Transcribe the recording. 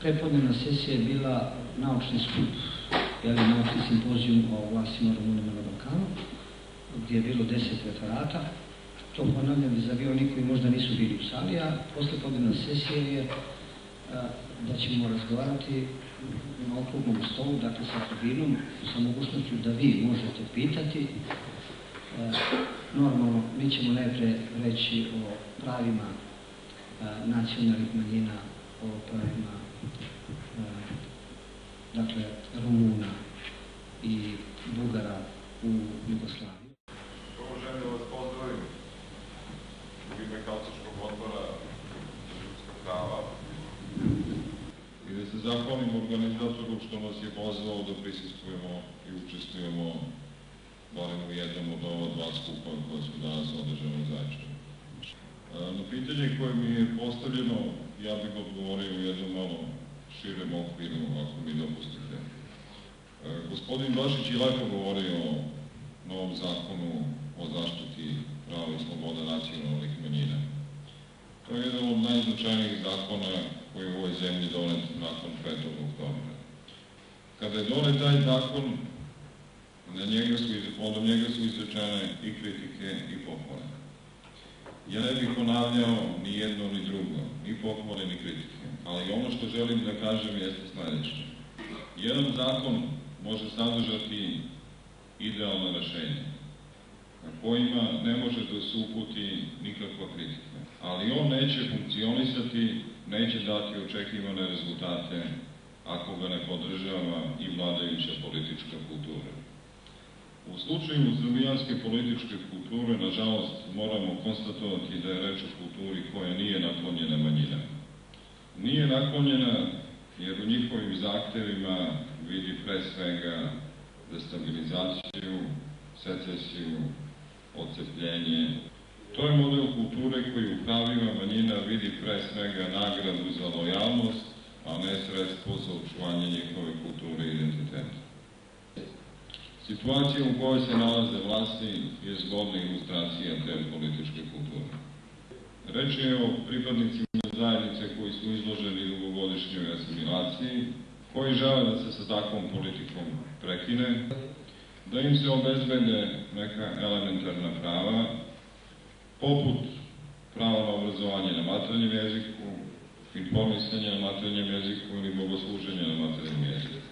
Prepodnevna sesija je bila naučni skup, naučni simpozijum o vlasima Rumunima na Balkanu, gdje je bilo 10 referata. To ponavljam za oni koji možda nisu bili u sali, a poslepodnevna sesija je da ćemo razgovarati na okruglom stolu, dakle sa tribunom, sa mogućnošću da vi možete pitati. Normalno, mi ćemo najpre reći o pravima nacionalnih manjina, o pravima dakle, Rumuna i Bugara u Jugoslaviji. Prvo želim da vas pozdravim u ime Helsinškog odbora za ljudska prava i da se zahvalim organizatoru što nas je pozvao da prisustvujemo i učestvujemo barem u jednom od ova dva skupa koje su danas održane u Zaječaru. Na pitanje koje mi je postavljeno, ja bih odgovorio u jednom malo širem okviru, ako mi dopustite. Gospodin Bašić je lepo govorio o novom zakonu o zaštiti prava i sloboda nacionalnih manjina. To je jedan od najznačajnijih zakona koji je u ovoj zemlji donet nakon 5. oktobra. Kada je donet taj zakon, od njega su izrečene i kritike i pohvale. Ja ne bih ponavljao ni jedno ni drugo, ni pohvale ni kritike, ali ono što želim da kažem jeste sledeće. Jedan zakon može sadržati idealna rešenja, na kojima ne može da se uputi nikakva kritika, ali on neće funkcionisati, neće dati očekivane rezultate ako ga ne podržava i vladajuća politička kultura. U slučaju srbijanske političke kulture, nažalost, moramo konstatovati da je reč o kulturi koja nije naklonjena manjinama. Nije naklonjena jer u njihovim zahtevima vidi pre svega destabilizaciju, secesiju, odcepljenje. To je model kulture koji u pravima manjina vidi pre svega nagradu za lojalnost, a ne sredstvo za očuvanje njihove kulture i identiteta. Situacija u kojoj se nalaze vlasti je zgodna ilustracija te političke kulture. Reč je o pripadnicima zajednice koji su izloženi dugogodišnjoj asimilaciji, koji žele da se sa takvom politikom prekine, da im se obezbede neka elementarna prava, poput prava na obrazovanje na maternjem jeziku, informisanje na maternjem jeziku ili bogosluženje na maternjem jeziku.